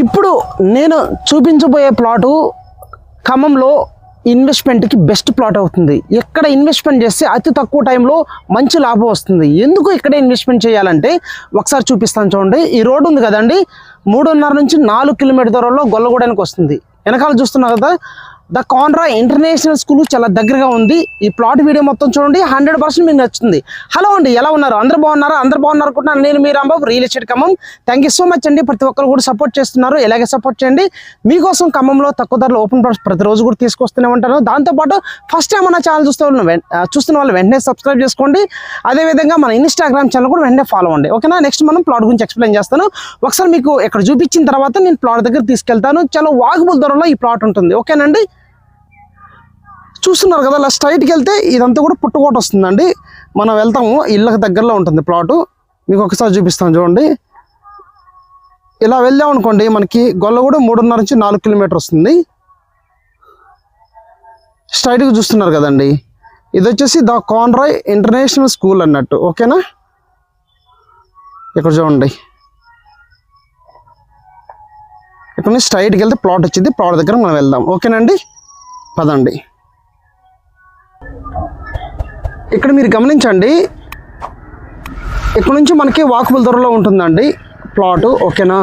ఇప్పుడు నేను చూపించబోయే ప్లాటు ఖమ్మంలో ఇన్వెస్ట్మెంట్కి బెస్ట్ ప్లాట్ అవుతుంది. ఎక్కడ ఇన్వెస్ట్మెంట్ చేస్తే అతి తక్కువ టైంలో మంచి లాభం వస్తుంది. ఎందుకు ఇక్కడ ఇన్వెస్ట్మెంట్ చేయాలంటే ఒకసారి చూపిస్తాను చూడండి. ఈ రోడ్డు ఉంది కదండి, 3.5 నుంచి 4 కిలోమీటర్ దూరంలో గొల్లగూడానికి వస్తుంది. వెనకాల చూస్తున్నారు కదా, ద కాన్రా ఇంటర్నేషనల్ స్కూల్ చాలా దగ్గరగా ఉంది. ఈ ప్లాట్ వీడియో మొత్తం చూడండి, 100% మీకు నచ్చుతుంది. హలో అండి, ఎలా ఉన్నారు? అందరు బాగున్నారా? అందరు బాగున్నారు అనుకుంటున్నాను. నేను మీ Rambabu, real estate Khammam. Thank you so much అండి. ప్రతి ఒక్కరు కూడా సపోర్ట్ చేస్తున్నారు. ఇలాగే సపోర్ట్ చేయండి. మీకోసం ఖమ్మంలో తక్కువ ధరలో ఓపెన్ ప్లాట్స్ ప్రతిరోజు కూడా తీసుకొస్తూనే ఉంటాను. దాంతోపాటు ఫస్ట్ టైం మన ఛానల్ చూస్తున్న వాళ్ళు వెంటనే సబ్స్క్రైబ్ చేసుకోండి. అదేవిధంగా మన ఇన్స్టాగ్రామ్ ఛానల్ కూడా వెంటనే ఫాలో అవ్వండి. ఓకేనా? నెక్స్ట్ మనం ప్లాట్ గురించి ఎక్స్ప్లెయిన్ చేస్తాను. ఒకసారి మీకు ఇక్కడ చూపించిన తర్వాత నేను ప్లాట్ దగ్గర తీసుకెళ్తాను. చాలా వాకబుల్ ధరలో ఈ ప్లాట్ ఉంటుంది. ఓకేనండి? చూస్తున్నారు కదా, అలా స్ట్రైట్కి వెళ్తే ఇదంతా కూడా పుట్టుకోట వస్తుందండి. మనం వెళ్తాము, ఇళ్ళకి దగ్గరలో ఉంటుంది ప్లాటు. మీకు ఒకసారి చూపిస్తాను చూడండి. ఇలా వెళ్ళాం అనుకోండి, మనకి గొల్లగూడ 3.5 నుంచి 4 కిలోమీటర్ వస్తుంది. స్ట్రైట్గా చూస్తున్నారు కదండి, ఇది వచ్చేసి ద కాన్రాయ్ ఇంటర్నేషనల్ స్కూల్ అన్నట్టు. ఓకేనా? ఇక్కడ చూడండి, ఇక్కడ నుంచి స్ట్రైట్కి వెళ్తే ప్లాట్ వచ్చింది. ప్లాట్ దగ్గర మనం వెళ్దాం. ఓకేనండి, పదండి. ఇక్కడ మీరు గమనించండి, ఇక్కడ నుంచి మనకి వాకబుల్ దూరంలో ఉంటుందండి ప్లాటు. ఓకేనా?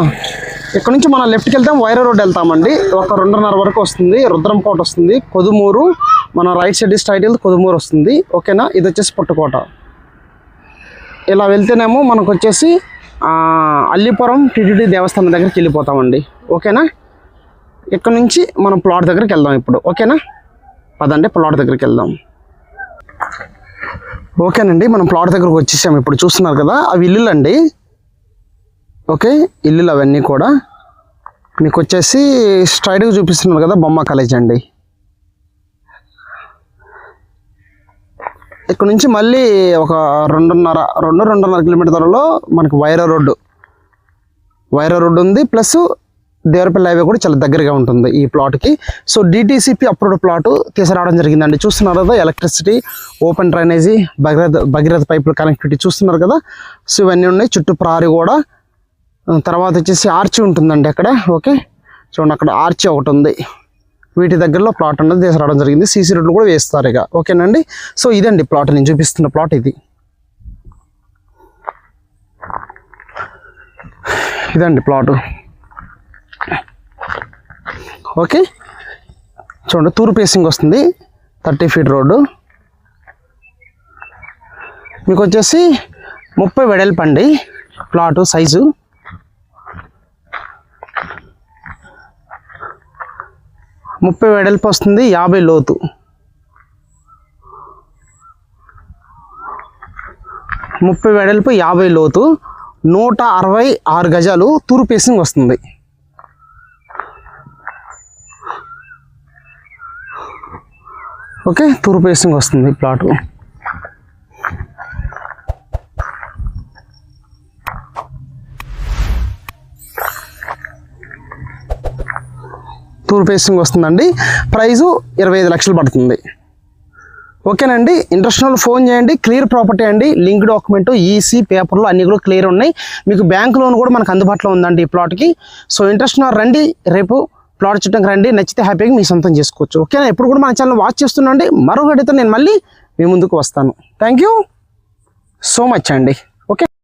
ఇక్కడ నుంచి మనం లెఫ్ట్కి వెళ్తాం, వైరా రోడ్ వెళ్తామండి. ఒక 2.5 వరకు వస్తుంది. రుద్రంకోట వస్తుంది, కొదుమూరు. మన రైట్ సైడ్ స్ట్రైట్ వెళ్తే కొదుమూరు వస్తుంది. ఓకేనా? ఇది వచ్చేసి పుట్టుకోట. ఇలా వెళ్తేనేమో మనకు వచ్చేసి అల్లిపురం టీటీడీ దేవస్థానం దగ్గరికి వెళ్ళిపోతామండి. ఓకేనా? ఇక్కడ నుంచి మనం ప్లాట్ దగ్గరికి వెళ్దాం ఇప్పుడు. ఓకేనా? పదండి, ప్లాట్ దగ్గరికి వెళ్దాం. ఓకేనండి, మనం ప్లాట్ దగ్గరకు వచ్చేసాము. ఇప్పుడు చూస్తున్నారు కదా, అవి ఇల్లులు అండి. ఓకే, ఇల్లులు అవన్నీ కూడా మీకు వచ్చేసి స్ట్రైట్గా చూపిస్తున్నారు కదా, బొమ్మ కాలేజ్ అండి. ఇక్కడ నుంచి మళ్ళీ ఒక 2.5 కిలోమీటర్ దూరంలో మనకు వైరా రోడ్డు ఉంది. ప్లస్ దేవరపల్లి హైవే కూడా చాలా దగ్గరగా ఉంటుంది ఈ ప్లాట్కి. సో డిటీసీపీ అప్రూవ్డ్ ప్లాట్ తీసుకురావడం జరిగిందండి. చూస్తున్నారు కదా, ఎలక్ట్రిసిటీ, ఓపెన్ డ్రైనేజీ, భగీరథ పైపుల కనెక్టివిటీ చూస్తున్నారు కదా. సో ఇవన్నీ ఉన్నాయి. చుట్టూ ప్రహరీ కూడా, తర్వాత వచ్చేసి ఆర్చి ఉంటుందండి అక్కడ. ఓకే, చూడండి, అక్కడ ఆర్చి ఒకటి ఉంది. వీటి దగ్గరలో ప్లాట్ అనేది తీసుకురావడం జరిగింది. సీసీ రోడ్లు కూడా వేస్తారు ఇక. ఓకేనండి? సో ఇదండి ప్లాట్, నేను చూపిస్తున్న ప్లాట్ ఇది. ఇదండి ప్లాటు. ఓకే, చూడండి, తూర్పు ఫేసింగ్ వస్తుంది. 30 ఫీట్ రోడ్డు. మీకు వచ్చేసి 30 వెడల్పు అండి ప్లాటు సైజు. వెడల్పు వస్తుంది, 50 లోతు. వెడల్పు 50 లోతు, 166 గజాలు తూర్పు ఫేసింగ్ వస్తుంది. ఓకే, తూర్పు ఫేసింగ్ వస్తుంది ప్లాటు. తూర్పు ఫేసింగ్ వస్తుందండి. ప్రైజు 25 లక్షలు పడుతుంది. ఓకేనండి, ఇంట్రెస్ట్ వాళ్ళు ఫోన్ చేయండి. క్లియర్ ప్రాపర్టీ అండి, లింక్ డాక్యుమెంట్, ఈసీ పేపర్లు అన్నీ కూడా క్లియర్ ఉన్నాయి. మీకు బ్యాంక్ లోన్ కూడా మనకు అందుబాటులో ఉందండి ఈ ప్లాట్కి. సో ఇంట్రెస్ట్ వాళ్ళు రండి, రేపు ప్లాట్ చుట్టంకి రండి. నచ్చితే హ్యాపీగా మీ సొంతం చేసుకోవచ్చు. ఓకేనా? ఎప్పుడు కూడా మన ఛానల్ వాచ్ చేస్తున్నాండి. మరొకటితో నేను మళ్ళీ మీ ముందుకు వస్తాను. థ్యాంక్ యూ సో మచ్ అండి. ఓకే.